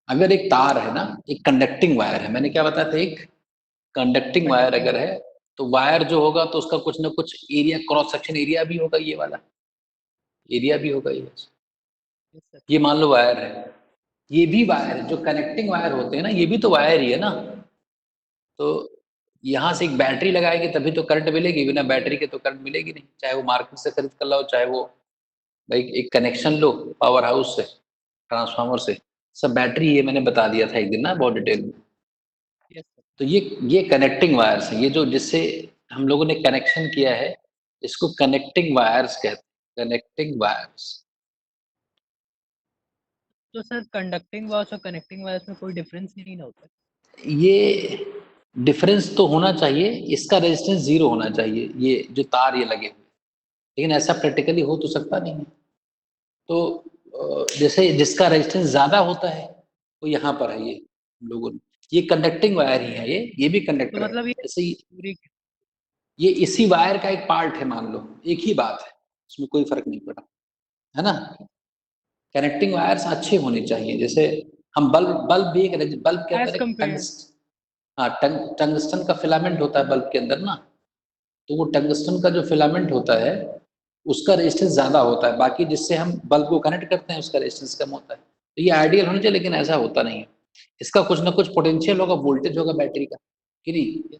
अगर एक तार है ना, एक कंडक्टिंग वायर है, मैंने क्या बताया था, एक कंडक्टिंग वायर अगर है तो वायर जो होगा तो उसका कुछ ना कुछ एरिया, क्रॉस सेक्शन एरिया भी होगा, ये वाला एरिया भी होगा ये मान लो वायर है, ये भी वायर है, जो कनेक्टिंग वायर होते हैं ना ये भी तो वायर ही है ना। तो यहाँ से एक बैटरी लगाएंगे तभी तो करंट मिलेगी, बिना बैटरी के तो करंट मिलेगी नहीं, चाहे वो मार्केट से खरीद कर लाओ, चाहे वो भाई एक कनेक्शन लो पावर हाउस से, ट्रांसफार्मर से, सब बैटरी, ये मैंने बता दिया था एक दिन ना बहुत डिटेल में। तो ये कनेक्टिंग वायर्स है, ये जो जिससे हम लोगों ने कनेक्शन किया है इसको कनेक्टिंग वायर्स कहते हैं, कनेक्टिंग वायर्स। तो सर कंडक्टिंग वायर्स और कनेक्टिंग वायर्स में कोई डिफरेंस नहीं ना होता? ये डिफरेंस तो होना चाहिए, इसका रेजिस्टेंस 0 होना चाहिए, ये जो तार ये लगे हुए, लेकिन ऐसा प्रैक्टिकली हो तो सकता नहीं है। तो जैसे जिसका रेजिस्टेंस ज्यादा होता है वो यहाँ पर है, ये हम लोगों ने, ये कंडक्टिंग वायर ही है, ये भी कंडक्टर तो है, मतलब जैसे पूरी ये इसी वायर का एक पार्ट है, मान लो एक ही बात है, उसमें कोई फर्क नहीं पड़ा, है ना। कनेक्टिंग वायर्स अच्छे होने चाहिए, जैसे हम बल्ब बल्ब भी एक बल्ब के एज अंदर एक कम्पेयर हाँ टंगस्टन का फिलामेंट होता है बल्ब के अंदर ना, तो वो टंगस्टन का जो फिलामेंट होता है उसका रेजिस्टेंस ज्यादा होता है, बाकी जिससे हम बल्ब को कनेक्ट करते हैं उसका रेजिस्टेंस कम होता है। तो ये आइडियल होना चाहिए, लेकिन ऐसा होता नहीं है, इसका कुछ ना कुछ पोटेंशियल होगा, वोल्टेज होगा बैटरी का, कि नहीं।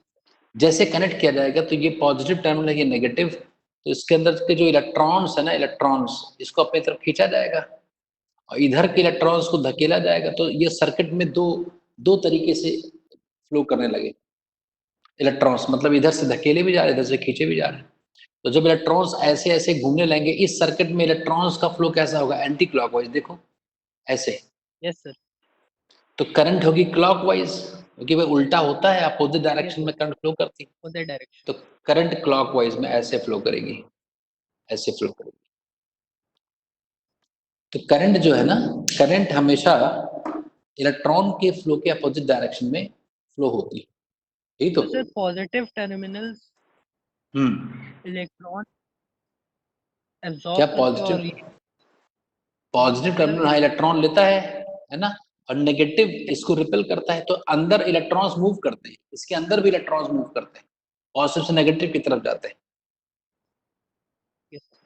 जैसे कनेक्ट किया जाएगा तो ये पॉजिटिव टर्मिनल है, ये नेगेटिव, तो इसके अंदर के जो इलेक्ट्रॉन्स है ना, इलेक्ट्रॉन्स इसको अपनी तरफ खींचा जाएगा और इधर के इलेक्ट्रॉन्स को धकेला जाएगा, तो ये सर्किट में दो दो तरीके से फ्लो करने लगे इलेक्ट्रॉन्स, मतलब इधर से धकेले भी जा रहे हैं, इधर से खींचे भी जा रहे हैं। तो जब इलेक्ट्रॉन्स ऐसे ऐसे घूमने लगेंगे, इस सर्किट में इलेक्ट्रॉन्स का फ्लो कैसा होगा, एंटी क्लॉकवाइज, देखो ऐसे। Yes sir. तो करंट होगी क्लॉकवाइज, क्योंकि वह उल्टा होता है, अपोजिट यस डायरेक्शन में करंट फ्लो करती है। उधर डायरेक्शन। तो करंट क्लॉकवाइज में ऐसे फ्लो करेगी, ऐसे फ्लो करेगी। तो करंट जो है ना, करंट हमेशा इलेक्ट्रॉन के फ्लो के अपोजिट डायरेक्शन में फ्लो होती है, यही तो। तो सर पॉजिटिव टर्मिनल्स इलेक्ट्रॉन क्या एब्जॉर्ब करते हैं और पॉजिटिव, पॉजिटिव टर्मिनल हाँ इलेक्ट्रॉन लेता है ना, और नेगेटिव इसको रिपेल करता है, तो अंदर इलेक्ट्रॉन्स मूव करते हैं, इसके अंदर भी इलेक्ट्रॉन्स मूव करते हैं, पॉजिटिव से नेगेटिव की तरफ जाते हैं।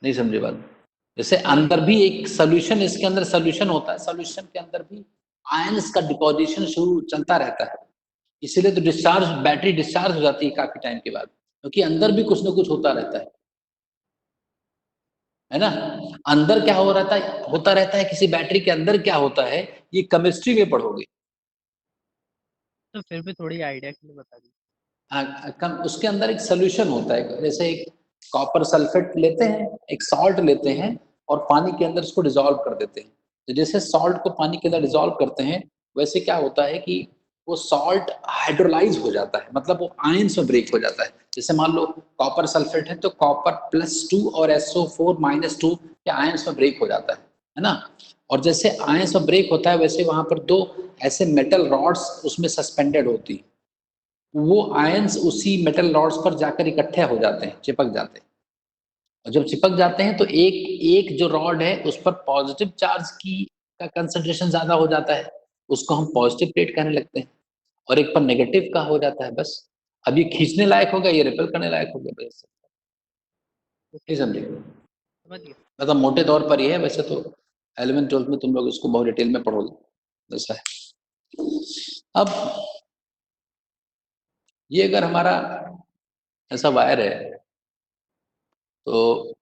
नहीं समझे बात, जैसे समझ अंदर गया। भी एक सोल्यूशन, इसके अंदर सोल्यूशन होता है, सोल्यूशन के अंदर भी आयंस का डिपोजिशन शुरू चलता रहता है, इसीलिए तो डिस्चार्ज, बैटरी डिस्चार्ज हो जाती है काफी टाइम के बाद, क्योंकि अंदर भी कुछ ना कुछ होता रहता है ना। अंदर क्या हो रहता है, होता रहता है, किसी बैटरी के अंदर क्या होता है, ये केमिस्ट्री में पढ़ोगे। तो फिर भी थोड़ी आइडिया के लिए बता दीजिए। उसके अंदर एक सोल्यूशन होता है, जैसे एक कॉपर सल्फेट लेते हैं, एक सॉल्ट लेते हैं और पानी के अंदर उसको डिसॉल्व कर देते हैं। तो जैसे सॉल्ट को पानी के अंदर डिसॉल्व करते हैं, वैसे क्या होता है कि वो सॉल्ट हाइड्रोलाइज हो जाता है, मतलब वो आयंस में ब्रेक हो जाता है। जैसे मान लो कॉपर सल्फेट है तो कॉपर +2 और SO4-2 के आयंस में ब्रेक हो जाता है ना। और जैसे आयंस में ब्रेक होता है वैसे वहां पर दो ऐसे मेटल रॉड्स उसमें सस्पेंडेड होती है, वो आयंस उसी मेटल रॉड्स पर जाकर इकट्ठे हो जाते हैं, चिपक जाते हैं, और जब चिपक जाते हैं तो एक एक जो रॉड है उस पर पॉजिटिव चार्ज की का कंसंट्रेशन ज्यादा हो जाता है, उसको हम पॉजिटिव प्लेट कहने लगते हैं, और एक पर नेगेटिव का हो जाता है बस। अब ये खींचने लायक हो गया, ये रिपेल करने लायक हो गया बस। ओके नहीं सर, समझे, समझ गया। मतलब मोटे तौर पर ये है, वैसे तो 11th-12th में तुम लोग इसको बहुत डिटेल में पढ़ोगे, ऐसा है। अब ये अगर हमारा ऐसा वायर है, तो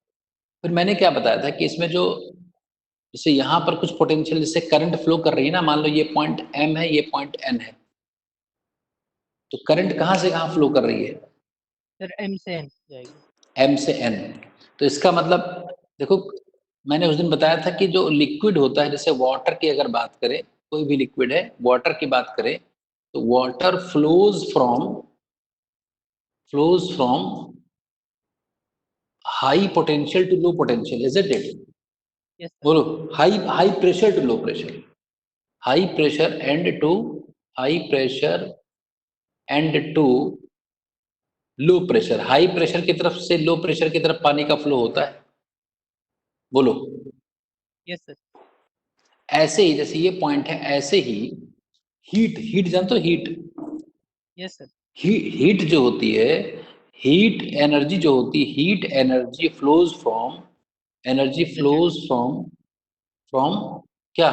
फिर मैंने क्या बताया था कि इसमें जो, जैसे यहाँ पर कुछ पोटेंशियल जैसे करंट फ्लो कर रही है ना, मान लो ये पॉइंट M है, ये पॉइंट N है, तो करंट कहाँ से कहाँ फ्लो कर रही है, सर M से N जाएगी। M से N। तो इसका मतलब देखो, मैंने उस दिन बताया था कि जो लिक्विड होता है, जैसे वाटर की अगर बात करें, कोई भी लिक्विड है, वाटर की बात करें, तो water flows from high potential to low potential, is it it, yes sir. बोलो, high high pressure to low pressure, high pressure and to high pressure and to low pressure, high pressure की तरफ से low pressure की तरफ पानी का flow होता है, बोलो। Yes sir. ऐसे ही जैसे ये पॉइंट है, ऐसे ही हीट, हीट जानते हो हीट? Yes sir. हीट जो होती है, हीट एनर्जी जो होती है, heat energy flows from, energy flows from, from क्या,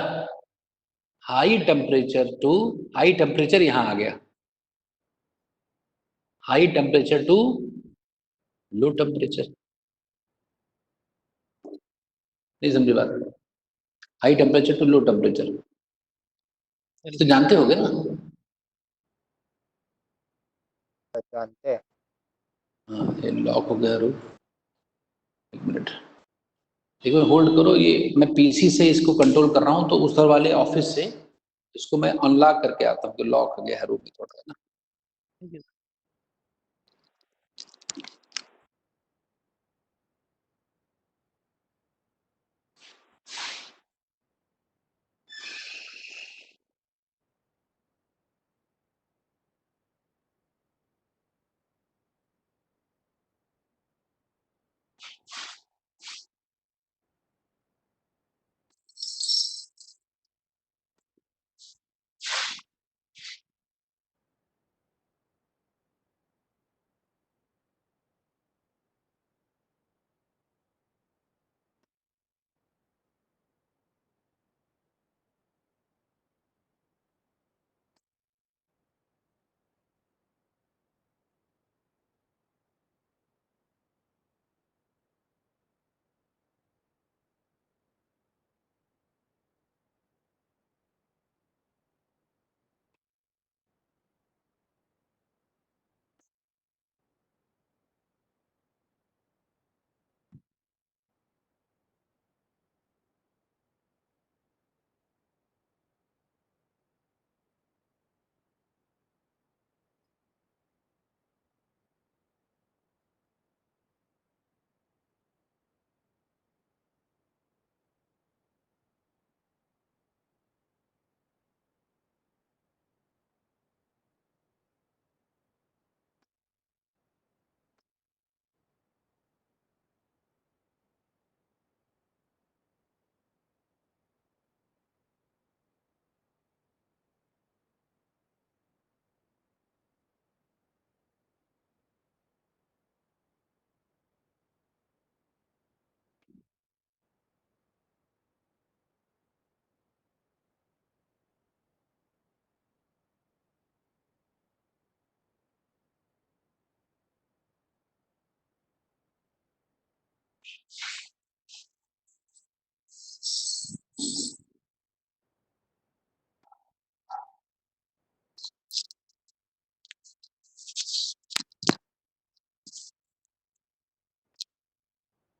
high temperature to, high temperature यहां आ गया, high temperature to low temperature, नहीं समझे बात? High temperature to low temperature तो जानते होगे ना? जानते हैं। हाँ, ये लॉक हो गया, रुक एक मिनट, एक बार होल्ड करो, ये मैं पीसी से इसको कंट्रोल कर रहा हूँ, तो उधर वाले ऑफिस से इसको मैं अनलॉक करके आता हूँ, कि लॉक हो गया है, रुक थोड़ा, है ना? Thank you.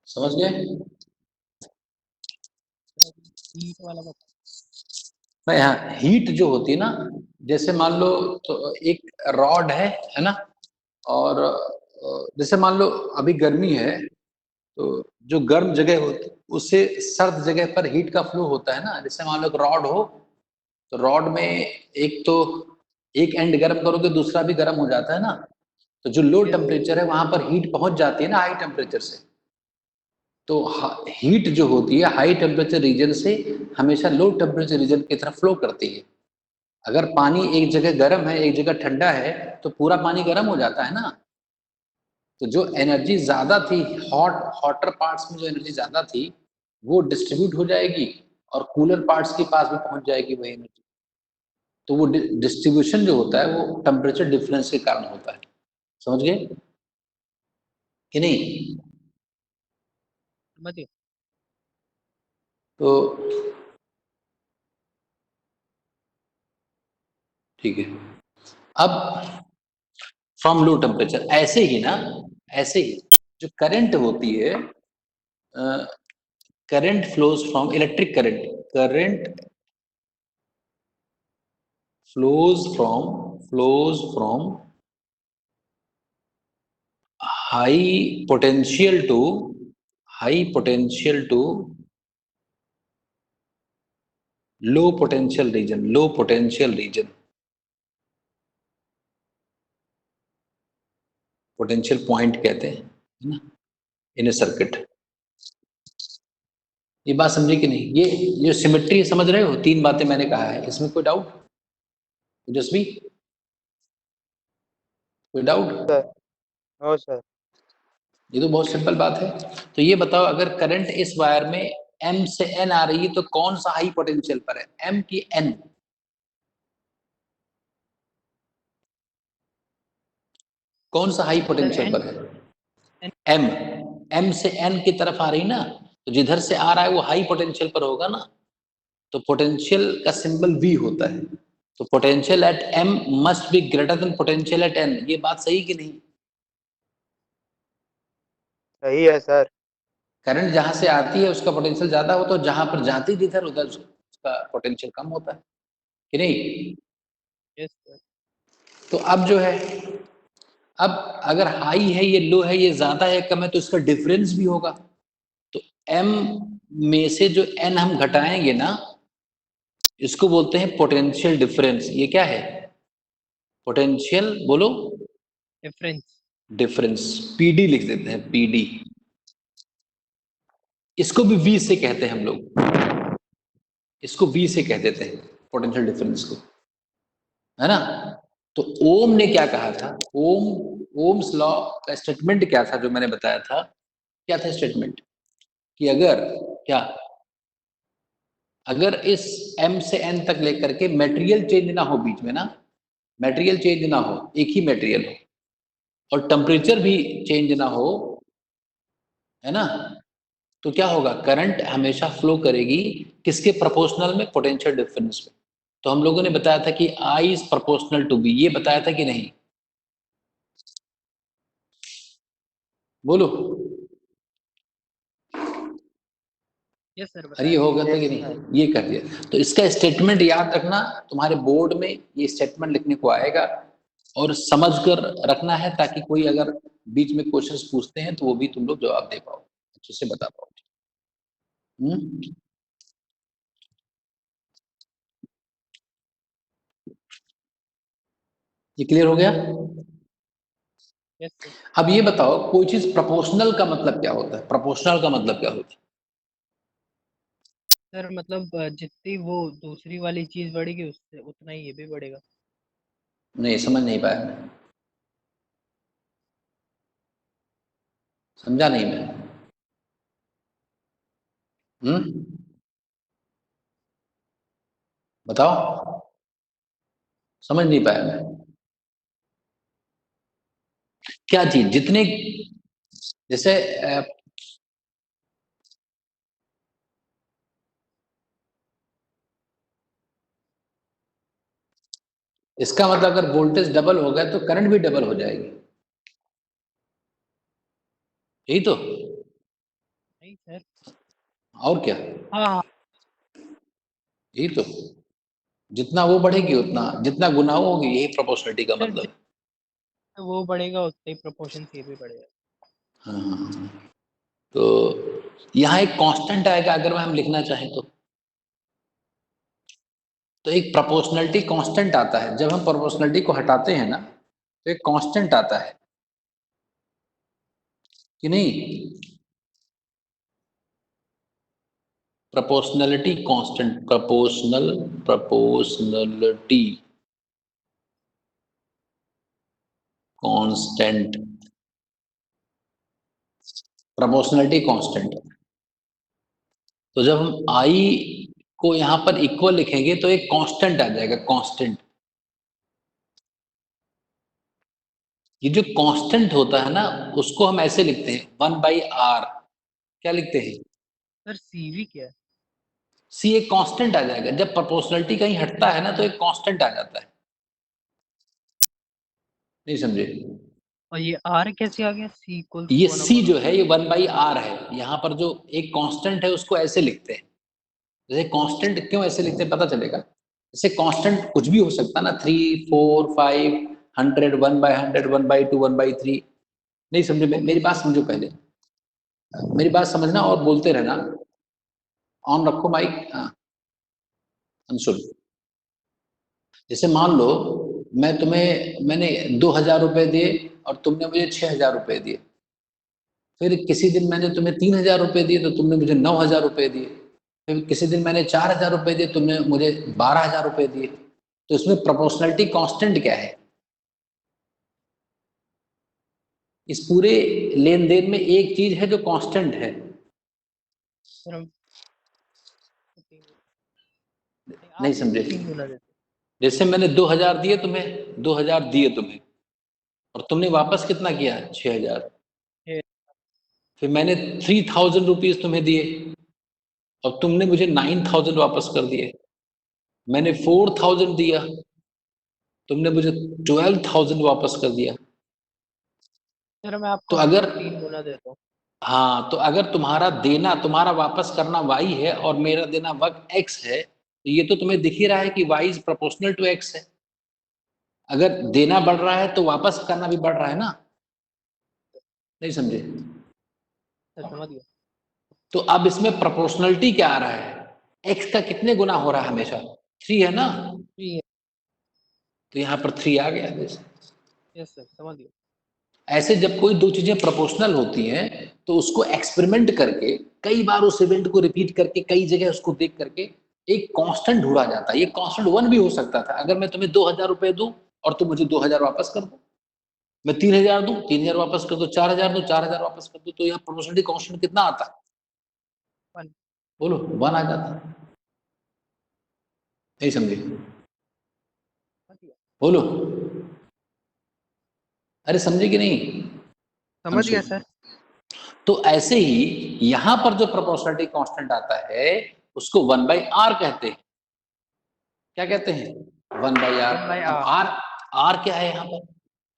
समझ गए? हीट वाला बता। मैं यहाँ हीट जो होती है ना, जैसे मान लो तो एक रॉड है ना, और जैसे मान लो अभी गर्मी है, तो जो गर्म जगह होती उससे सर्द जगह पर हीट का फ्लो होता है ना। जैसे मान लो एक रॉड हो, तो रॉड में एक तो एक एंड गर्म करो तो दूसरा भी गर्म हो जाता है ना, तो जो लो टेम्परेचर है वहां पर हीट पहुंच जाती है ना हाई टेम्परेचर से। तो हीट जो होती है हाई टेम्परेचर रीजन से हमेशा लो टेम्परेचर रीजन की तरफ फ्लो करती है। अगर पानी एक जगह गर्म है एक जगह ठंडा है, तो पूरा पानी गर्म हो जाता है ना। तो जो एनर्जी ज्यादा थी, हॉटर पार्ट्स में जो एनर्जी ज्यादा थी, वो डिस्ट्रीब्यूट हो जाएगी और कूलर पार्ट्स के पास भी पहुंच जाएगी वही एनर्जी। तो वो डिस्ट्रीब्यूशन जो होता है वो टेम्परेचर डिफरेंस के कारण होता है। समझ गए कि नहीं? समझ गए। तो ठीक है। अब फ्रॉम लो टेम्परेचर, ऐसे ही ना, ऐसे ही जो करंट होती है, current flows from, electric current, current flows from high potential to, high potential to low potential region, low potential region, potential point कहते हैं, है ना, इन ए सर्किट। ये बात समझे कि नहीं? ये जो सिमेट्री समझ रहे हो, 3 बातें मैंने कहा है, इसमें कोई डाउट? जसवी, कोई डाउट? सर। No sir. ये तो बहुत सिंपल बात है। तो ये बताओ, अगर करंट इस वायर में M से N आ रही है तो कौन सा हाई पोटेंशियल पर है, M की N? कौन सा हाई सर पोटेंशियल एन पर है? एन M, M से N की तरफ आ रही ना, तो जिधर से आ रहा है वो हाई पोटेंशियल पर होगा ना। तो पोटेंशियल का सिंबल V होता है। तो potential at M must be greater than potential at N। ये बात सही कि नहीं? सही है सर। करंट जहां से आती है उसका पोटेंशियल ज्यादा होता है, जहां पर जाती जिधर उधर उसका पोटेंशियल कम होता है कि नहीं? Yes sir. तो अब जो है, अब अगर हाई है, ये लो है, ये ज्यादा है कम है, तो इसका डिफरेंस भी होगा। तो M में से जो N हम घटाएंगे ना, इसको बोलते हैं पोटेंशियल डिफरेंस। ये क्या है? पोटेंशियल बोलो। डिफरेंस। डिफरेंस, पीडी लिख देते हैं, पीडी। इसको भी वी से कहते हैं हम लोग, इसको वी से कह देते हैं पोटेंशियल डिफरेंस को, है ना? तो ओम ने क्या कहा था? ओम्स लॉ का स्टेटमेंट क्या था जो मैंने बताया था? क्या था स्टेटमेंट? कि अगर क्या, अगर इस M से N तक लेकर के मटेरियल चेंज ना हो बीच में ना, मटेरियल चेंज ना हो, एक ही मटेरियल हो, और टेम्परेचर भी चेंज ना हो, है ना, तो क्या होगा? करंट हमेशा फ्लो करेगी किसके प्रोपोर्शनल में? पोटेंशियल डिफरेंस में। तो हम लोगों ने बताया था कि I is proportional to B, ये बताया था कि नहीं? बोलो। यस सर, अरे ये बताया। हो गया था यस कि सर। नहीं? ये कर दिया। तो इसका स्टेटमेंट याद रखना, तुम्हारे बोर्ड में ये स्टेटमेंट लिखने को आएगा, और समझ कर रखना है, ताकि कोई अगर बीच में क्वेश्चंस पूछते हैं तो वो भी तुम लोग जवाब दे पाओ, अच्छे से बता पाओ। ये क्लियर हो गया? Yes sir. अब ये बताओ, कोई चीज प्रोपोर्शनल का मतलब क्या होता है? प्रोपोर्शनल का मतलब क्या होता है? सर मतलब जितनी वो दूसरी वाली चीज बढ़ेगी उससे उतना ही ये भी बढ़ेगा। नहीं, समझ नहीं पाया मैं, समझा नहीं मैं। हम्म, बताओ, समझ नहीं पाया मैं। क्या चीज? जितने, जैसे इसका मतलब अगर वोल्टेज डबल हो गया तो करंट भी डबल हो जाएगी, यही तो। नहीं सर। और क्या? हाँ हाँ। यही तो, जितना वो बढ़ेगी उतना, जितना गुना होगी, यही प्रोपोर्शनलिटी का सर मतलब है। जितना वो बढ़ेगा उतने ही प्रोपोर्शन से ये भी बढ़ेगा। हाँ हाँ हाँ। तो यहाँ एक कांस्टेंट आएगा अगर हम लिखना चाहें तो एक प्रोपोर्शनलिटी कांस्टेंट आता है। जब हम प्रोपोर्शनलिटी को हटाते हैं ना, तो एक कांस्टेंट आता है कि नहीं? Proportionality constant, proportionality constant, proportionality constant. तो जब हम आई को यहां पर इक्वल लिखेंगे तो एक कांस्टेंट आ जाएगा, कांस्टेंट। ये जो कांस्टेंट होता है ना, उसको हम ऐसे लिखते हैं 1/r। क्या लिखते हैं? सर सीवी क्या है? सी एक कांस्टेंट आ जाएगा। जब प्रोपोर्शनलिटी कहीं हटता है ना, तो एक कांस्टेंट आ जाता है। नहीं समझे? और ये आर कैसे आ गया? सी इक्वल्स ये टू वन सी अपॉन जो है ये 1/r है। यहाँ पर जो एक कांस्टेंट है उसको ऐसे लिखते हैं। जैसे कांस्टेंट क्यों ऐसे लिखते हैं पता चलेगा। जैसे कांस्टेंट कुछ भी हो सकता है ना, 3, 4, 5, 100, 1/100, 1/2, 1/3। नहीं समझे? ओके मेरी बात सर। समझो पहले, मेरी बात समझना और बोलते रहना। ऑन रखो माइक। हाँ, अंशुल, जैसे मान लो मैंने 2,000 रुपए दिए और तुमने मुझे 6,000 रुपए दिए, फिर किसी दिन मैंने तुम्हें 3,000 रुपए दिए तो तुमने मुझे 9,000 रुपए दिए। फिर किसी दिन मैंने 4,000 रुपए दिए, तुमने मुझे 12,000 रुपए दिए। तो इसमें प्रोपोर्शनलिटी कांस्टेंट क्या है? इस पूरे लेन देन में एक चीज है जो कांस्टेंट है। सर हम नहीं आप समझे? 3 गुना देते। जैसे मैंने 2,000 दिए तुम्हें, 2,000 दिए तुम्हें, और तुमने वापस कितना किया? 6,000। है। फिर मैंने 3,000 रुपीज तुम्हें दिए और तुमने मुझे 9,000 वापस कर दिए। मैंने 4,000 दिया, तुमने मुझे 12,000 वापस कर दिया। सर मैं तो आपको अगर 3 गुना देता हूँ। हाँ, तो अगर तुम्हारा देना, तुम्हारा वापस करना y है और मेरा देना वर्क x है, तो ये तो तुम्हें दिख ही रहा है कि y is proportional to x है। अगर देना बढ़ रहा है तो वापस करना भी बढ़ रहा है ना? नहीं समझे? सर समझ गया। तो अब इसमें प्रोपोर्शनलिटी क्या आ रहा है? x का कितने गुना हो रहा है? हमेशा 3 है ना? 3 है। तो यहाँ पर 3 आ गया। यस सर समझ गया। ऐसे जब कोई दो चीजें प्रोपोर्शनल होती हैं तो उसको एक्सपेरिमेंट करके, कई बार उस इवेंट को रिपीट करके, कई जगह उसको देख करके एक कांस्टेंट ढूंढा जाता है। ये कांस्टेंट 1 भी हो सकता था। अगर मैं तुम्हें 2,000 रुपए दूं और तुम मुझे 2,000 वापस कर दो, मैं 3,000 दूं, 3,000 वापस कर दो, 4,000 दूं, 4,000 वापस कर दो, तो यहाँ प्रोपोर्शनलिटी कांस्टेंट कितना आता? 1 बोलो, 1 आ जाता। नहीं समझे? समझ गया। बोलो, अरे समझे कि नहीं? समझ गया सर। तो ऐसे ही यहां पर जो प्रोपोर्शनलिटी कांस्टेंट आता है उसको 1/r कहते हैं। क्या कहते हैं? 1/r। 1/r। अब r क्या है यहाँ पर?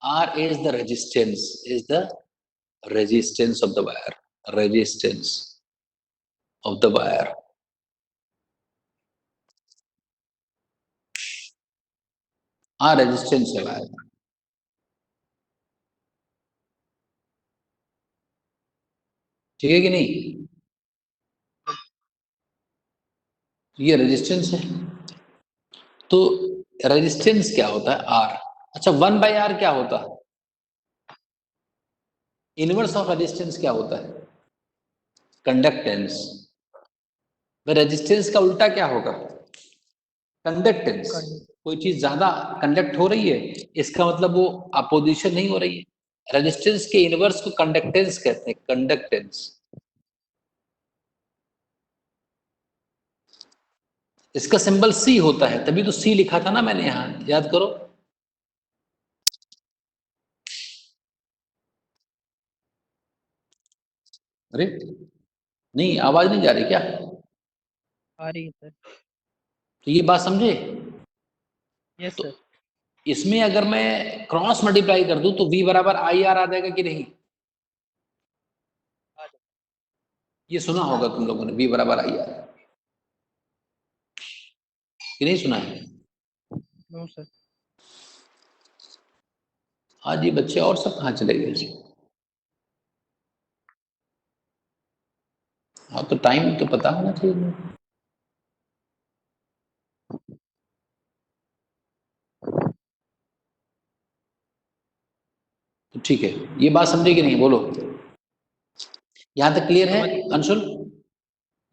r is the resistance, is the resistance of the wire, resistance of the wire. Resistance है वायर का। ठीक है कि नहीं? ये रेजिस्टेंस है। तो रेजिस्टेंस क्या होता है? r। अच्छा, 1/r क्या होता है? इनवर्स ऑफ रेजिस्टेंस क्या होता है? कंडक्टेंस। रेजिस्टेंस का उल्टा क्या होगा? कंडक्टेंस। कोई चीज ज्यादा कंडक्ट हो रही है, इसका मतलब वो अपोजिशन नहीं हो रही है। रेजिस्टेंस के इनवर्स को कंडक्टेंस कहते हैं, कंडक्टेंस। इसका सिंबल C होता है, तभी तो C लिखा था ना मैंने यहां, याद करो। अरे नहीं, आवाज नहीं जा रही क्या? आ रही है सर। तो ये बात समझे? यस तो सर। इसमें अगर मैं क्रॉस मल्टीप्लाई कर दूं तो V बराबर IR आ जाएगा कि नहीं? आ जाओ। ये सुना होगा तुम लोगों ने, V बराबर IR, कि नहीं सुना है? No sir. आज ये बच्चे और सब कहाँ चले गए? हाँ, तो टाइम तो पता होना चाहिए। तो ठीक है, ये बात समझे कि नहीं? बोलो, यहां तक क्लियर है? समझ। अंशुल,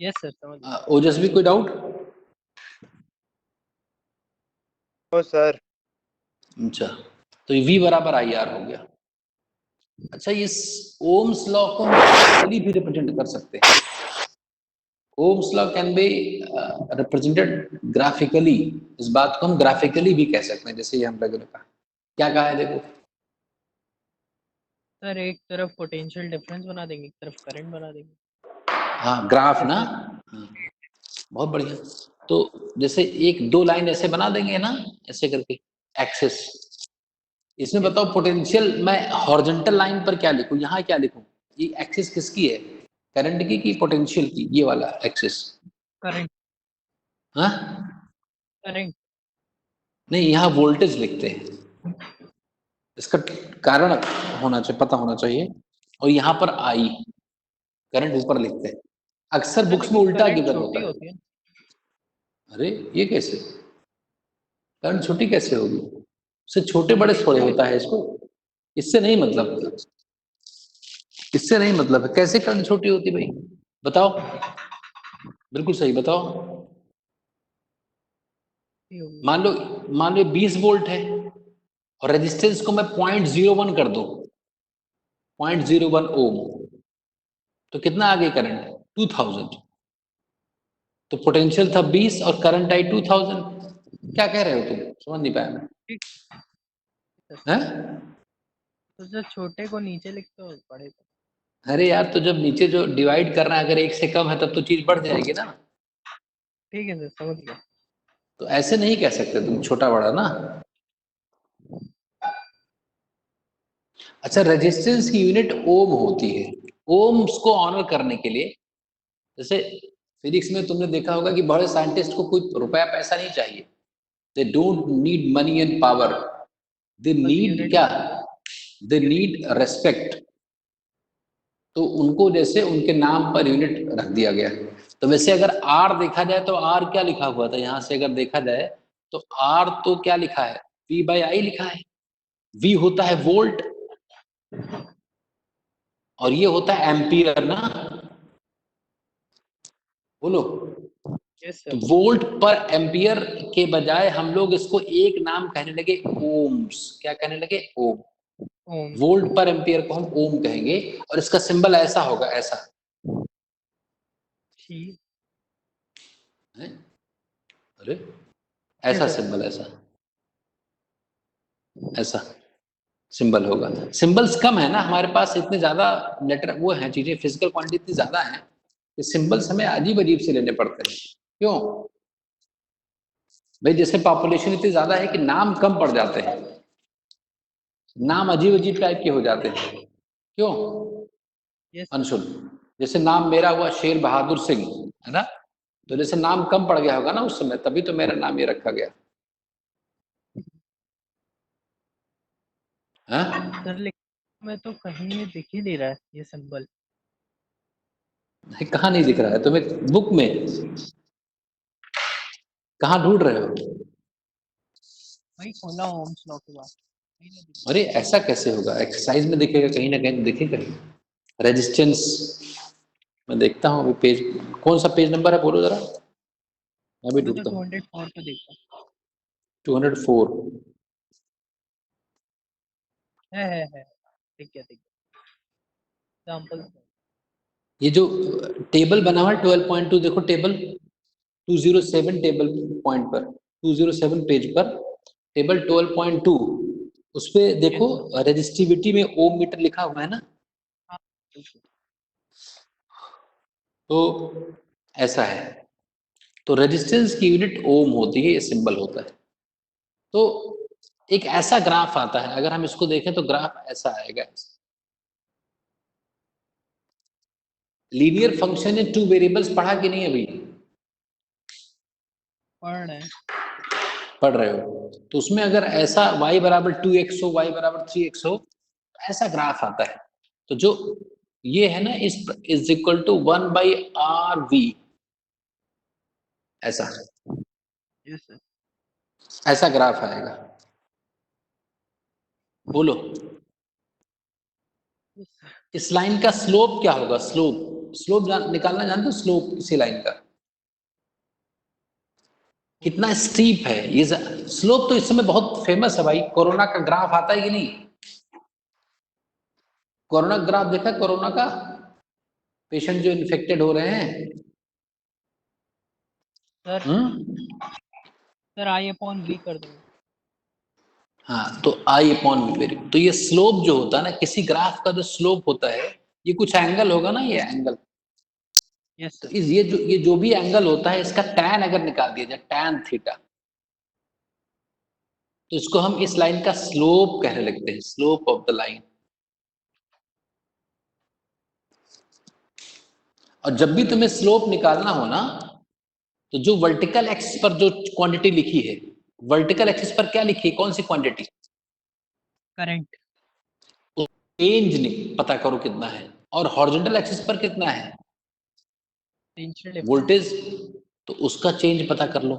यस सर समझ गया। ओजस्वी, कोई डाउट? No sir. अच्छा, तो ये V बराबर IR हो गया। अच्छा, ये ओम्स लॉ को हम ग्राफिकली भी रिप्रेजेंट कर सकते हैं। Ohm's law can be represented graphically. इस बात को हम ग्राफिकली भी कह सकते हैं, जैसे ये हम लोगों ने कहा। क्या कहा है देखो? सर एक तरफ पोटेंशियल डिफरेंस बना देंगे, एक तरफ करंट बना देंगे। हाँ, ग्राफ ना। जैसे हाँ, बहुत बढ़िया। तो जैसे एक दो लाइन ऐसे बना देंगे ना, ऐसे करके, एक्सिस। इसमें यस बताओ पोटेंशियल मैं हॉरिजॉन्टल लाइन पर क्या लिखूं, यहाँ क्या लिखूं? ये एक्सिस किसकी है? करंट की पोटेंशियल की? ये वाला एक्सिस। करंट। हाँ, करंट। नहीं, यहाँ वोल्टेज लिखते हैं। इसका कारण होना चाहिए, पता होना चाहिए। और यहाँ पर आई, करंट ऊपर लिखते हैं। अक्सर सर बुक्स में लेकिन उल्टा करंट गिवन छोटी होता है। होती है। अरे ये कैसे? करंट छोटी कैसे होगी? उससे छोटे बड़े थोड़े सर होता है इसको, इससे नहीं मतलब। इससे नहीं मतलब है। कैसे करंट छोटी होती भाई, बताओ, बिल्कुल सही बताओ। ये होगी। मान लो 20 वोल्ट है और रेजिस्टेंस को मैं 0.01 कर दूं, 0.01 ओम, तो कितना आ गई करंट? 2000। तो पोटेंशियल था 20 और करंट आई 2000। क्या कह रहे हो तुम, समझ नहीं पाया मैं। ठीक है। हैं? तो जो छोटे को नीचे लिखते हो बड़े को। अरे यार, तो जब नीचे जो डिवाइड करना है अगर एक से कम है तब तो चीज बढ़ जाएगी ना। ठीक है सर, समझ गया। तो ऐसे नहीं कह सकते तुम छोटा बड़ा ना। अच्छा, रेजिस्टेंस की यूनिट ओम होती है। ओम्स को ऑनर करने के लिए, जैसे फिजिक्स में तुमने देखा होगा कि बड़े साइंटिस्ट को कोई रुपया पैसा नहीं चाहिए। They don't need money and power, they बस नीड यूनिट। क्या? They need respect. तो उनको जैसे उनके नाम पर यूनिट रख दिया गया। तो वैसे अगर आर देखा जाए तो आर क्या लिखा हुआ था, यहां से अगर देखा जाए तो आर तो क्या लिखा है? V बाई आई लिखा है। V होता है वोल्ट और ये होता है एम्पियर ना, बोलो। यस तो सर। वोल्ट पर एम्पियर के बजाय हम लोग इसको एक नाम कहने लगे, ओम्स। क्या कहने लगे? ओम। ओम। वोल्ट पर एम्पियर को हम ओम कहेंगे और इसका सिंबल ऐसा होगा, ऐसा ठीक है। अरे है ऐसा सर। सिंबल, ऐसा ऐसा सिंबल होगा। सिंबल्स कम है ना हमारे पास, इतने ज्यादा लेटर वो हैं, चीजें फिजिकल क्वांटिटी इतनी ज्यादा है कि सिंबल्स हमें अजीब अजीब से लेने पड़ते हैं। क्यों भाई? जैसे पॉपुलेशन इतनी ज्यादा है कि नाम कम पड़ जाते हैं, नाम अजीब अजीब टाइप के हो जाते हैं। क्यों यस सर। अंशुल? जैसे नाम मेरा हुआ शेर बहादुर सिंह, है ना? तो जैसे नाम कम पड़ गया होगा ना उस समय, तभी तो मेरा नाम ये रखा गया है। सर लिख में तो कहीं नहीं दिख ही नहीं रहा है ये सिंबल। कहाँ नहीं दिख रहा है तुम्हें बुक में? कहाँ ढूंढ रहे हो? वही खोला ओम्स लॉ के बाद, कहीं नहीं दिख अरे ऐसा कैसे होगा? एक्सरसाइज में दिखेगा कहीं ना कहीं, तो दिखेगा। रेजिस्टेंस मैं देखता हूँ अभी पेज, कौन सा पेज नंबर है बोलो जरा, मैं भी रहा। मैं तो ढूंढता हूँ। 204 पे देखता हूँ। 204। है। ठीक है, ठीक है। एग्जाम्पल। ये जो टेबल बना हुआ है 12.2, देखो टेबल 207, टेबल पॉइंट पर 207 पेज पर टेबल 12.2, उस पे देखो यस सर। रेजिस्टिविटी में ओम मीटर लिखा हुआ है ना। हाँ बिल्कुल। तो ऐसा है। तो रेजिस्टेंस की यूनिट ओम होती है, ये सिंबल होता है। तो एक ऐसा ग्राफ आता है, अगर हम इसको देखें तो ग्राफ ऐसा आएगा। लीनियर फंक्शन है, टू वेरिएबल्स पढ़ा कि नहीं अभी? पढ़ रहे हैं। पढ़ रहे हो? तो उसमें अगर ऐसा y बराबर 2x हो, y बराबर 3x हो, ऐसा ग्राफ आता है। तो जो ये है ना, इज इक्वल टू 1/RV, ऐसा यस सर। ऐसा ग्राफ आएगा। बोलो, यस सर। इस लाइन का स्लोप क्या होगा? स्लोप, निकालना जानते हो? स्लोप किसी लाइन का कितना स्टीप है ये? स्लोप तो इस समय बहुत फेमस है भाई। कोरोना का ग्राफ आता है कि नहीं? कोरोना ग्राफ देखा? कोरोना का पेशेंट जो इन्फेक्टेड हो रहे हैं। Sir hmm. Sir I upon we कर दूंगा। हाँ, तो आई अपॉन वी वेरी। तो ये स्लोप जो होता है ना, किसी ग्राफ का जो स्लोप होता है, ये कुछ एंगल होगा ना, ये एंगल। यस तो सर। ये जो भी एंगल होता है, इसका टैन अगर निकाल दिया जाए, टैन थीटा, तो इसको हम इस लाइन का स्लोप कहने लगते हैं, स्लोप ऑफ द लाइन। और जब भी तुम्हें स्लोप निकालना हो ना, तो जो वर्टिकल एक्सिस पर जो क्वांटिटी लिखी है, वर्टिकल एक्सिस पर क्या लिखी है, कौन सी क्वांटिटी? करंट। रेंज पता करो कितना है, और हॉरिजॉन्टल एक्सिस पर कितना है? Potential difference. वोल्टेज। तो उसका चेंज पता कर लो।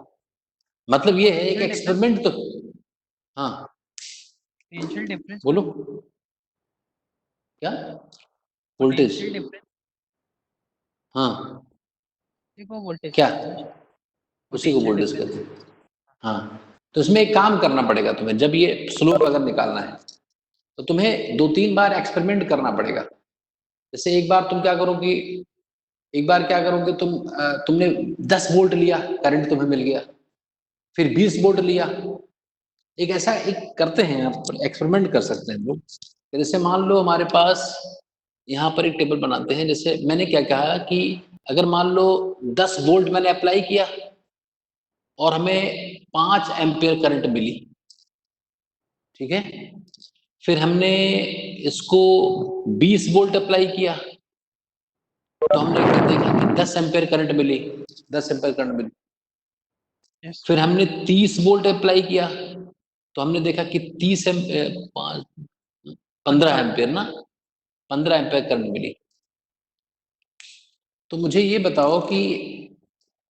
मतलब ये है एक पोटेंशियल डिफरेंस। एक्सपेरिमेंट तो। हाँ पोटेंशियल डिफरेंस बोलो, कर। क्या? वोल्टेज, पोटेंशियल डिफरेंस हाँ देखो वोल्टेज क्या, कहते हैं, उसी को पोटेंशियल वोल्टेज डिफरेंस। कहते हैं। हाँ, तो इसमें एक काम करना पड़ेगा तुम्हें, जब ये स्लोप अगर निकालना है तो तुम्हें 2-3 बार एक्सपेरिमेंट करना पड़ेगा। जैसे एक बार तुम क्या करोगे, एक बार क्या करोगे तुमने 10 वोल्ट लिया, करंट तुम्हें मिल गया, फिर 20 वोल्ट लिया। एक ऐसा एक करते हैं, आप एक्सपेरिमेंट कर सकते हैं हम लोग। जैसे मान लो हमारे पास यहाँ पर एक टेबल बनाते हैं, जैसे मैंने क्या कहा कि अगर मान लो 10 वोल्ट मैंने अप्लाई किया और हमें 5 एम्पियर करंट मिली, ठीक है। फिर हमने इसको 20 वोल्ट अप्लाई किया तो हमने क्या देखा कि 10 एम्पियर करंट मिली, 10 एम्पियर करंट मिली। यस फिर हमने 30 वोल्ट अप्लाई किया तो हमने देखा कि 15 एम्पियर ना, 15 एम्पियर करंट मिली। तो मुझे ये बताओ कि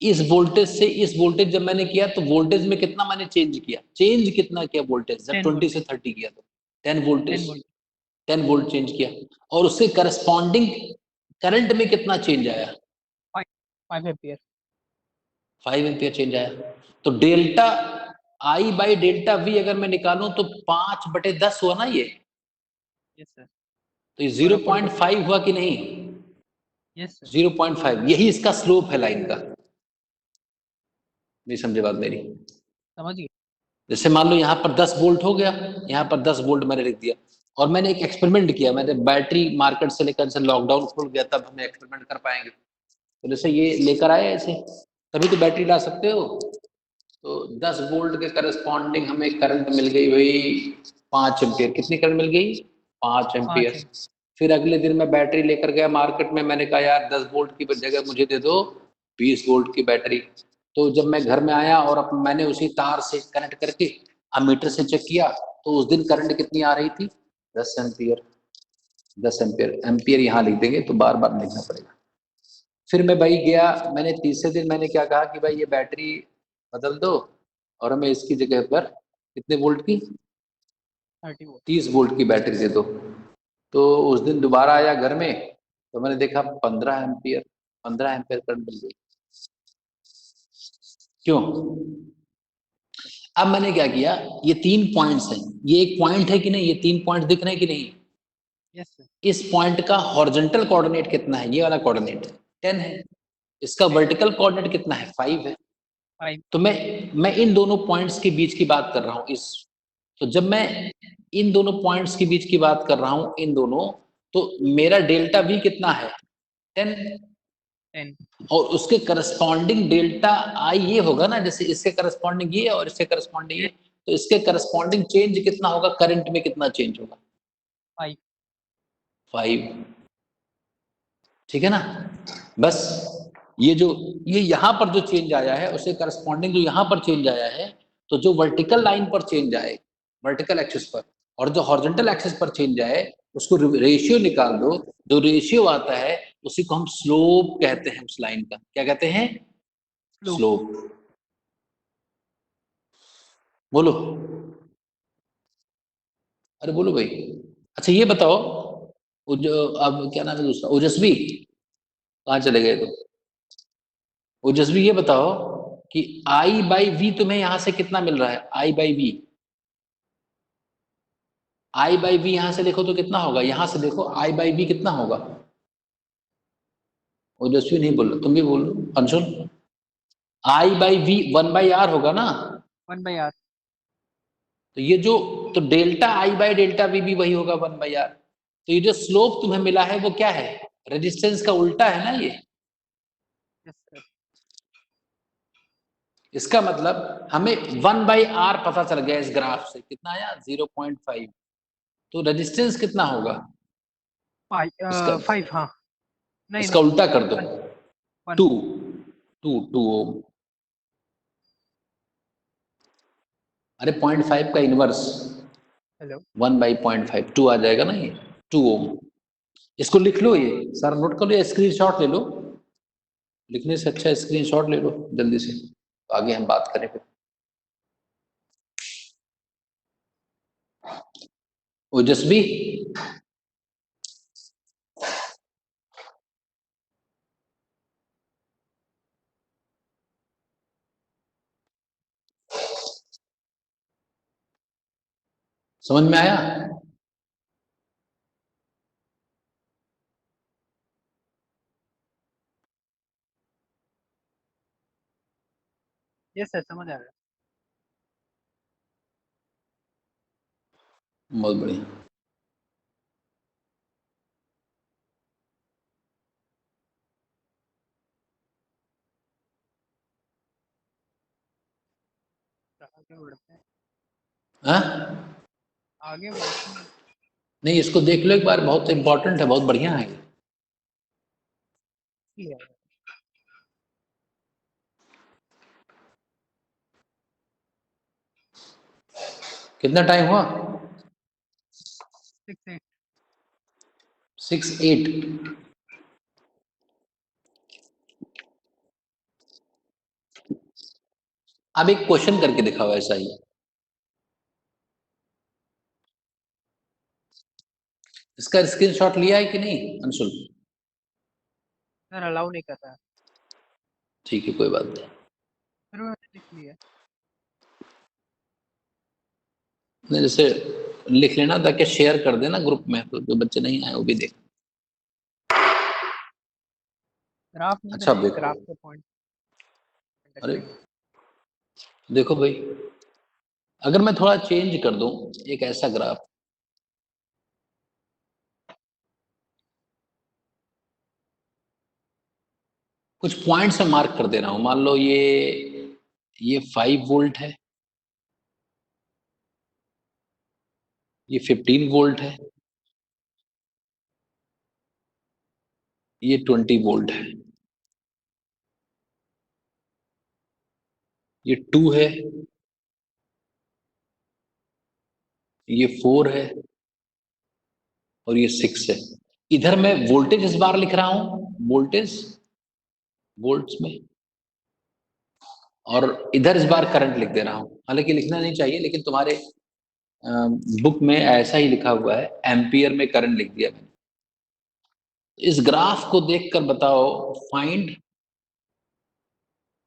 इस वोल्टेज से इस वोल्टेज जब मैंने किया तो वोल्टेज में कितना मैंने चेंज किया, चेंज कितना किया वोल्टेज, जब 10 20 वोल्ट, से 30 किया तो 10 10 वोल्टेज, वोल्ट 10 वोल्ट चेंज किया। और उससे करस्पॉन्डिंग करंट में कितना चेंज आया, 5 एम्पियर। 5 एम्पियर चेंज आया। तो delta I by delta we अगर मैं निकालूं तो 5/10 हुआ ना ये, यस सर। तो ये और अपन को 0.5 हुआ कि नहीं, यस सर। 0.5, यही इसका स्लोप है लाइन का। नहीं समझे बात मेरी। समझ गए। जैसे मान लो यहाँ पर 10 वोल्ट हो गया, यहाँ पर 10 वोल्ट मैंने लिख दिया, और मैंने एक एक्सपेरिमेंट किया, मैंने बैटरी मार्केट से लेकर, जैसे लॉकडाउन खुल गया तब हमें एक्सपेरिमेंट कर पाएंगे, तो जैसे ये लेकर आए ऐसे, तभी तो बैटरी ला सकते हो। तो 10 वोल्ट के करस्पॉन्डिंग हमें करंट मिल गई वही 5 एम्पियर। कितनी करंट मिल गई, 5 5 एम्पियर। फिर अगले दिन मैं बैटरी लेकर गया मार्केट में, मैंने कहा यार 10 वोल्ट की जगह मुझे दे दो 20 वोल्ट की बैटरी। तो जब मैं घर में आया और अब मैंने उसी तार से कनेक्ट करके अमीटर से चेक किया तो उस दिन करंट कितनी आ रही थी, 10 एम्पियर। 10 एम्पियर, एम्पियर यहाँ लिख देंगे तो बार बार लिखना पड़ेगा। फिर मैं भाई गया, मैंने तीसरे दिन मैंने क्या कहा कि भाई ये बैटरी बदल दो और हमें इसकी जगह पर कितने वोल्ट की, 30 वोल्ट। 30 वोल्ट की बैटरी दे दो। तो उस दिन दोबारा आया घर में तो मैंने देखा 15 एम्पियर, 15 एम्पियर करंट मिल गई। क्यों, अब मैंने क्या किया, ये 3 पॉइंट्स हैं, ये एक पॉइंट है कि नहीं, ये 3 पॉइंट दिख रहे हैं कि नहीं। Yes sir. इस पॉइंट का हॉरिजॉन्टल कोऑर्डिनेट कितना है, ये वाला कोऑर्डिनेट 10 है, इसका 10 वर्टिकल कोऑर्डिनेट कितना है, 5 है। 5 तो मैं इन दोनों पॉइंट्स के बीच की बात कर रहा हूं इस, तो जब मैं इन दोनों पॉइंट्स के बीच की बात कर रहा हूं इन दोनों, तो मेरा डेल्टा वी कितना है, 10। 10 और उसके करस्पॉन्डिंग डेल्टा आई ये होगा ना, जैसे इसके करस्पॉन्डिंग ये और इसके करस्पॉन्डिंग ये, यस तो इसके करस्पॉन्डिंग चेंज कितना होगा, करंट में कितना चेंज होगा, 5। 5। ठीक है ना। बस ये जो ये यहाँ पर जो चेंज आया है उससे करस्पॉन्डिंग जो यहाँ पर चेंज आया है, तो जो वर्टिकल लाइन पर चेंज आए, वर्टिकल एक्सिस पर, और जो हॉरिजॉन्टल एक्सिस पर चेंज आए, उसको रेशियो निकाल दो। जो रेशियो आता है उसी को हम स्लोप कहते हैं, उस लाइन का क्या कहते हैं, स्लोप। स्लोप। बोलो, अरे बोलो भाई। अच्छा ये बताओ, अब क्या नाम है दूसरा, ओजस्वी कहाँ चले गए तो, ओजस्वी ये बताओ कि आई बाई वी तुम्हें यहां से कितना मिल रहा है, I by V, I by V यहां से देखो तो कितना होगा, यहां से देखो आई बाई वी कितना होगा। ओजस्वी नहीं बोल रहा, तुम भी बोलो अंशुल। आई बाई वी 1/r होगा ना। 1/r। तो ये जो, तो delta I by delta we भी वही होगा 1/r। तो ये जो स्लोप तुम्हें मिला है वो क्या है, रेजिस्टेंस का उल्टा है ना ये। Yes sir. इसका मतलब हमें 1/r पता चल गया इस ग्राफ से, कितना आया 0.5। तो रेजिस्टेंस कितना होगा, 5 इसका 5 हाँ। नहीं इसका नहीं उल्टा कर दो, 1 1। 2 2 2 ओम। अरे 0.5 का इनवर्स हेलो। 1/0.5, 2 आ जाएगा ना ये, 2 ओम। इसको लिख लो, ये सारा नोट कर लो या स्क्रीनशॉट ले लो, लिखने से अच्छा स्क्रीनशॉट ले लो जल्दी से, तो आगे हम बात करें फिर। ओजस्वी समझ में आया? यस सर, समझ आ रहा है। बहुत बढ़िया। आगे बढ़ते हैं। हाँ? आगे बढ़ते हैं। नहीं, इसको देख लो एक बार, बहुत इंपॉर्टेंट है, बहुत बढ़िया है। ठीक है। कितना टाइम हुआ? 6-8। 6-8। अब एक क्वेश्चन करके दिखाओ ऐसा ही। इसका स्क्रीनशॉट लिया है कि नहीं अंशुल? सर अलाउ नहीं कर रहा है। ठीक है, कोई बात नहीं। फिर मैंने लिख लिया। नहीं, जैसे लिख लेना ताकि शेयर कर देना ग्रुप में, तो जो बच्चे नहीं आए वो भी देख। ग्राफ नहीं अच्छा, बनाइए, देखो। ग्राफ के पॉइंट। अरे देखो भाई, अगर मैं थोड़ा चेंज कर दूं, एक ऐसा ग्राफ, कुछ पॉइंट्स में मार्क कर दे रहा हूं। मान लो ये 5 वोल्ट है, ये 15 वोल्ट है, ये 20 वोल्ट है, ये 2 है, ये 4 है, और ये 6 है। इधर मैं वोल्टेज इस बार लिख रहा हूं, वोल्टेज वोल्ट्स में, और इधर इस बार करंट लिख दे रहा हूं। हालांकि लिखना नहीं चाहिए, लेकिन तुम्हारे बुक में ऐसा ही लिखा हुआ है, एम्पियर में करंट लिख दिया मैंने। इस ग्राफ को देखकर बताओ, find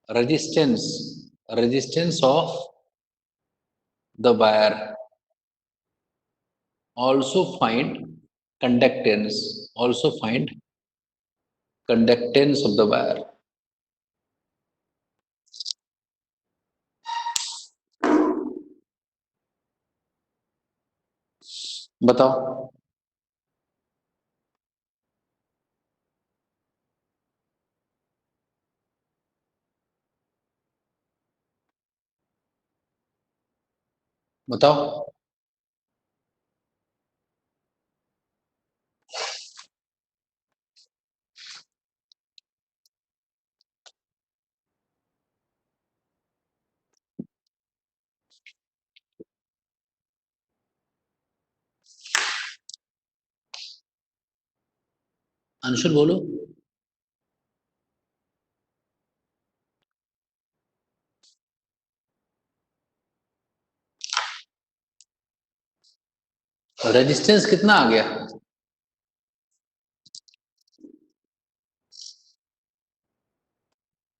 resistance resistance of the wire, also find conductance of the wire. बताओ। बताओ। अंशुल बोलो। रेजिस्टेंस कितना आ गया?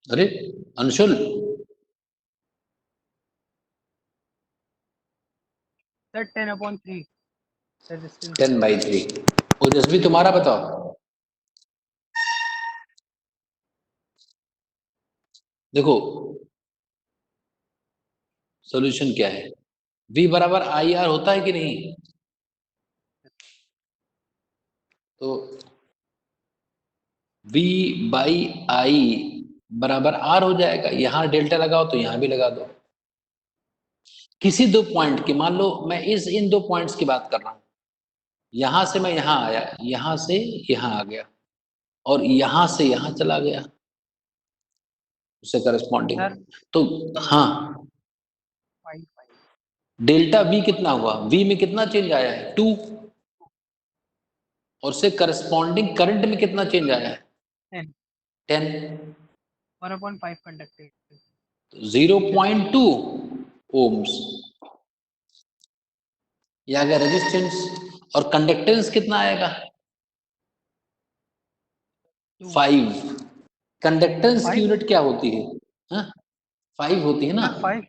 अरे अंशुल, सर 10/3 रेजिस्टेंस 10/3। ओजस्वी तुम्हारा बताओ। देखो सॉल्यूशन क्या है, V बराबर आई आर होता है कि नहीं? तो V बाई आई बराबर R हो जाएगा। यहां डेल्टा लगाओ तो यहां भी लगा दो। किसी दो पॉइंट की, मान लो मैं इन दो पॉइंट्स की बात कर रहा हूं, यहां से मैं यहां आया, यहां से यहां आ गया, और यहां से यहां चला गया, उससे करस्पॉन्डिंग। सर तो हाँ, 5 डेल्टा V कितना हुआ? V में कितना चेंज आया है? 2। और से करस्पॉन्डिंग करंट में कितना चेंज आया है? 10 10। 1/5 कंडक्टेंस। 0.2 ओम्स। ये आ गया रेजिस्टेंस। और कंडक्टेंस कितना आएगा? 5। कंडक्टेंस की 5 यूनिट क्या होती है? हाँ, 5 होती है ना। सर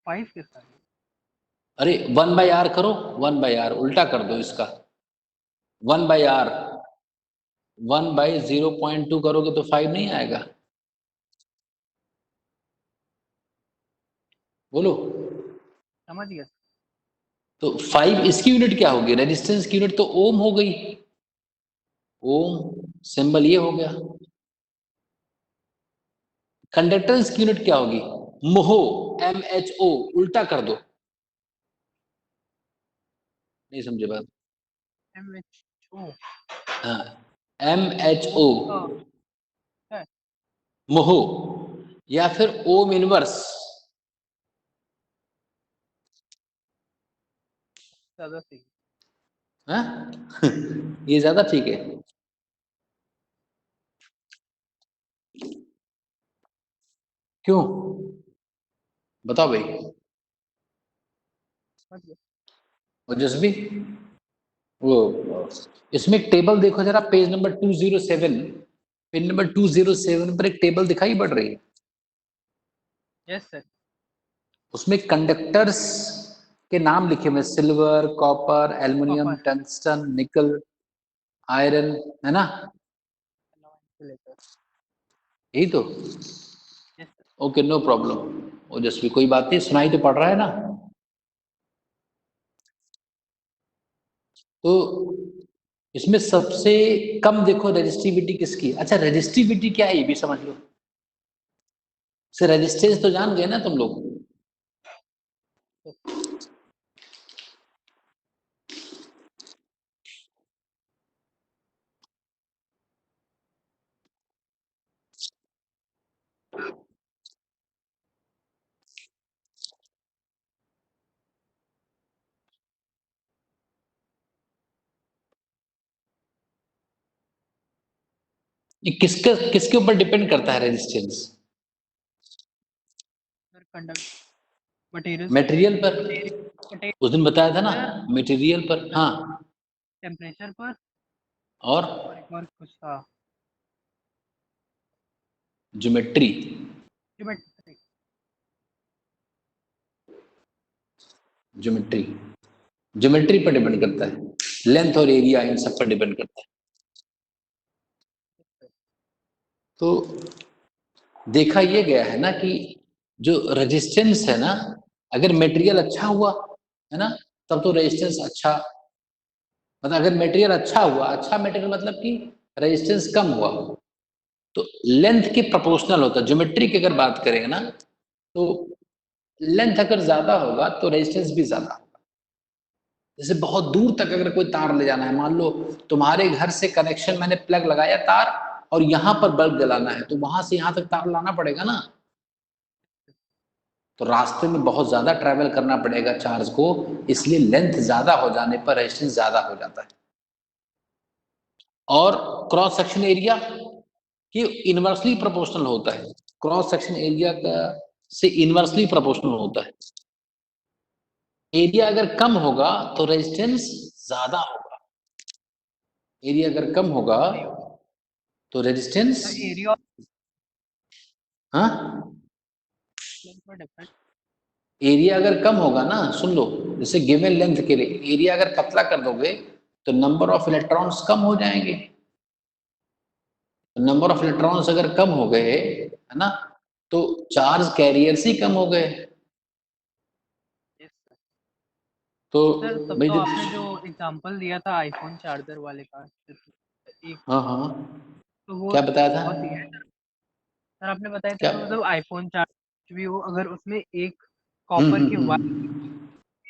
5 किसका है? अरे 1/r करो, 1/r उल्टा कर दो इसका, 1/r 1/0.2 करोगे तो 5 नहीं आएगा? बोलो। समझ गया। तो 5 इसकी यूनिट क्या होगी? रेजिस्टेंस की यूनिट तो ओम हो गई, ओम सिंबल ये हो गया। कंडक्टेंस की यूनिट क्या होगी? मोहो, MHO उल्टा कर दो। नहीं समझे बात? MHO हाँ, MHO का है मोहो, या फिर ओम इनवर्स। ज्यादा सही। हाँ ये ज्यादा ठीक है। क्यों? बताओ भाई। समझ गया। ओजस्वी, वो इसमें एक टेबल देखो जरा, पेज नंबर 207, पेज नंबर 207 पर एक टेबल दिखाई पड़ रही है। Yes sir. उसमें कंडक्टर्स के नाम लिखे हुए, silver, copper, aluminium, copper tungsten, nickel, iron, है ना? लेकर। यही तो। Yes sir. Okay, no problem Ojaswi, कोई बात नहीं, सुनाई तो पड़ रहा है ना? तो इसमें सबसे कम देखो रेजिस्टिविटी किसकी? अच्छा, रेजिस्टिविटी क्या है ये भी समझ लो। से रेजिस्टेंस तो जान गए ना तुम लोग? ये किसके किसके ऊपर डिपेंड करता है resistance? Sir conduct material material पर। मटेरियल उस दिन बताया था ना, पर, मटेरियल पर, हाँ। टेम्परेचर पर, और और एक और कुछ था। ज्योमेट्री। ज्योमेट्री। ज्योमेट्री ज्योमेट्री पर डिपेंड करता है, लेंथ और एरिया इन सब पर डिपेंड करता है। तो देखा ये गया है ना कि जो रेजिस्टेंस है ना, अगर मटेरियल अच्छा हुआ है ना, तब तो रेजिस्टेंस अच्छा, मतलब अगर मटेरियल अच्छा हुआ, अच्छा मटेरियल मतलब कि रेजिस्टेंस कम हुआ, तो लेंथ के प्रोपोर्शनल होता है। ज्योमेट्री की अगर बात करें ना, तो लेंथ अगर ज्यादा होगा तो रेजिस्टेंस भी ज्यादा होगा। जैसे बहुत दूर तक अगर कोई तार ले जाना है, मान लो तुम्हारे घर से कनेक्शन, मैंने प्लग लगाया तार, और यहां पर बल्ब जलाना है, तो वहां से यहां तक तार लाना पड़ेगा ना, तो रास्ते में बहुत ज्यादा ट्रैवल करना पड़ेगा चार्ज को, इसलिए लेंथ ज्यादा हो जाने पर रेजिस्टेंस ज्यादा हो जाता है। और क्रॉस सेक्शन एरिया कि इनवर्सली प्रोपोर्शनल होता है, क्रॉस सेक्शन एरिया का से इनवर्सली प्रोपोर्शनल होता है। एरिया अगर कम होगा तो रेजिस्टेंस ज्यादा होगा, एरिया अगर कम होगा सही होगा तो रेजिस्टेंस, सर। एरिया हाँ, पर डिपेंड। एरिया अगर कम होगा ना, सुन लो, जैसे गिवन लेंथ के लिए एरिया अगर पतला कर दोगे तो नंबर ऑफ इलेक्ट्रॉन्स कम हो जाएंगे। नंबर ऑफ इलेक्ट्रॉन्स अगर कम हो गए, है ना, तो चार्ज कैरियर्स ही कम हो गए। Yes sir. तो सर तब भाई तो जब, आपने जो एग्जांपल दिया था आईफोन चार्जर वाले का, एक, हाँ हाँ, तो वो क्या बताया था? बहुत ही है सर। आपने बताया था क्या? कि मतलब आईफोन चार्ज भी हो, अगर उसमें एक कॉपर की वायर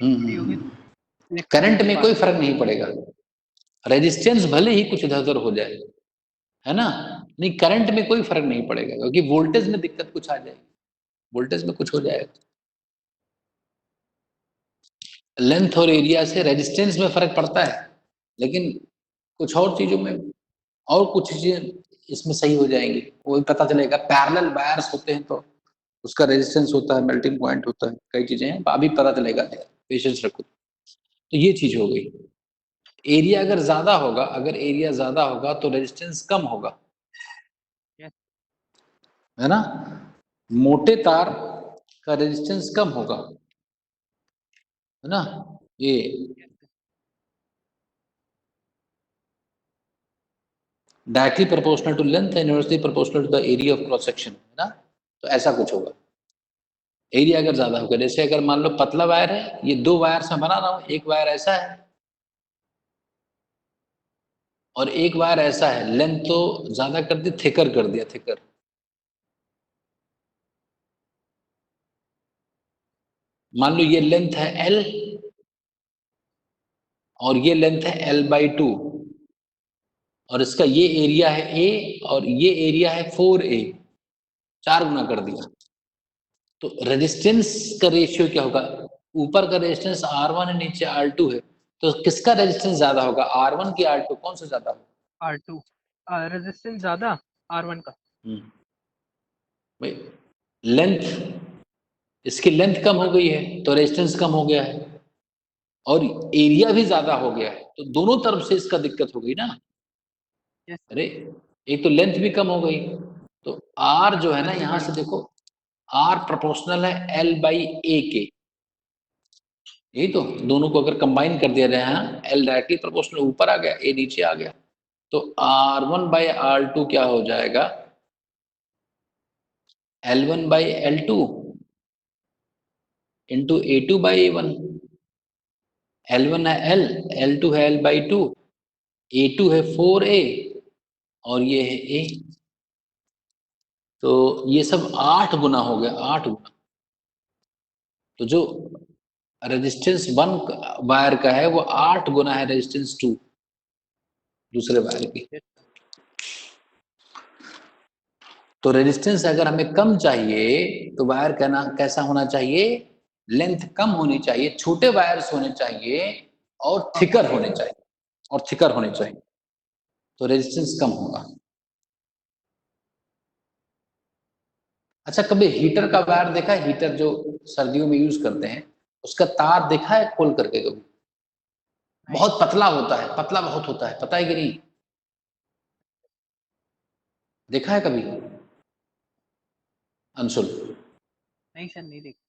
जुड़ी होगी तो इलेक्ट्रॉन करंट उससे में पास। कोई फर्क नहीं पड़ेगा, रेजिस्टेंस भले ही कुछ इधर उधर हो जाए, है ना, नहीं करंट में कोई फर्क नहीं पड़ेगा, क्योंकि वोल्टेज में दिक्कत कुछ आ जाएगी, वोल्टेज में कुछ हो जाएगा। लेंथ और एरिया से रेजिस्टेंस में फर्क पड़ता है, लेकिन कुछ और चीजों में और कुछ चीजें इसमें सही हो जाएंगी, वो भी पता चलेगा। पैरेलल वायर्स होते हैं तो उसका रेजिस्टेंस होता है, मेल्टिंग पॉइंट होता है, कई चीजें हैं, अभी पता चलेगा, पेशेंस रखो। तो ये चीज हो गई। एरिया अगर ज्यादा होगा, अगर एरिया ज्यादा होगा तो रेजिस्टेंस कम होगा, यस। है ना, मोटे तार का रेजिस्टेंस कम होगा, है ना, ये directly proportional to length and inversely proportional to the area of cross section, है ना। तो ऐसा कुछ होगा, एरिया अगर ज्यादा होगा, जैसे अगर मान लो पतला वायर है, ये 2 वायर से बना रहा हूं, एक वायर ऐसा है और एक वायर ऐसा है, लेंथ तो ज्यादा कर दी, थिकर कर दिया, थिकर। मान लो ये लेंथ है L और ये लेंथ है L/2 और इसका ये एरिया है A और ये एरिया है 4A, 4 गुना कर दिया। तो रेजिस्टेंस का रेशियो क्या होगा, ऊपर का रेजिस्टेंस R1 है, नीचे R2 है, तो किसका रेजिस्टेंस ज्यादा होगा, R1 की R2, कौन सा ज्यादा होगा? R2 रेजिस्टेंस ज्यादा R1 का। भाई लेंथ, इसकी लेंथ कम हो गई है तो रेजिस्टेंस कम हो गया है और एरिया भी ज्यादा हो गया है, तो दोनों तरफ से इसका दिक्कत हो गई ना। Yes sir. अरे एक तो लेंथ भी कम हो गई, तो R जो है ना, यहां से देखो R प्रोपोर्शनल है L/A के, यही तो, दोनों को अगर कंबाइन कर दिया जाए, हाँ, L डायरेक्टली प्रोपोर्शनल ऊपर आ गया, A नीचे आ गया, तो R1/R2 क्या हो जाएगा, L1/L2 इंटू A2/A1। L1 है L, L2 है L/2, A2 है 4A और ये है A। तो ये सब 8 गुना हो गया, 8 गुना। तो जो रेजिस्टेंस 1 वायर का है वो 8 गुना है रेजिस्टेंस 2 दूसरे वायर की। तो रेजिस्टेंस अगर हमें कम चाहिए तो वायर कहना कैसा होना चाहिए, लेंथ कम होनी चाहिए, छोटे वायर्स होने चाहिए और थिकर होने चाहिए, और थिकर होने चाहिए, तो रेजिस्टेंस कम होगा। अच्छा, कभी हीटर का वायर देखा है, हीटर जो सर्दियों में यूज करते हैं, उसका तार देखा है खोल करके कभी? बहुत पतला होता है, पतला बहुत होता है, पता है कि नहीं, देखा है कभी अंशुल? नहीं सर, नहीं देखा।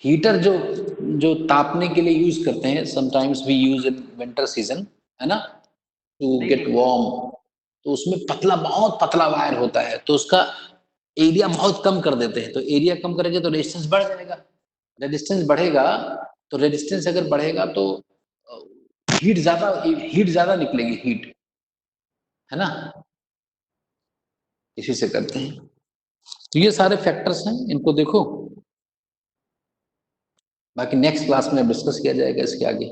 हीटर जो जो तापने के लिए यूज करते हैं, sometimes we use in winter season, है ना, टू नहीं गेट देखा। वार्म, तो उसमें पतला, बहुत पतला वायर होता है, तो उसका एरिया बहुत कम कर देते हैं, तो एरिया कम करेंगे तो रेजिस्टेंस बढ़ जाएगा, रेजिस्टेंस बढ़ेगा, तो रेजिस्टेंस अगर बढ़ेगा तो हीट ज्यादा निकलेगी, हीट, है ना, इसी से करते हैं। तो ये सारे फैक्टर्स हैं, इनको देखो, बाकी नेक्स्ट क्लास में डिस्कस किया जाएगा इसके आगे।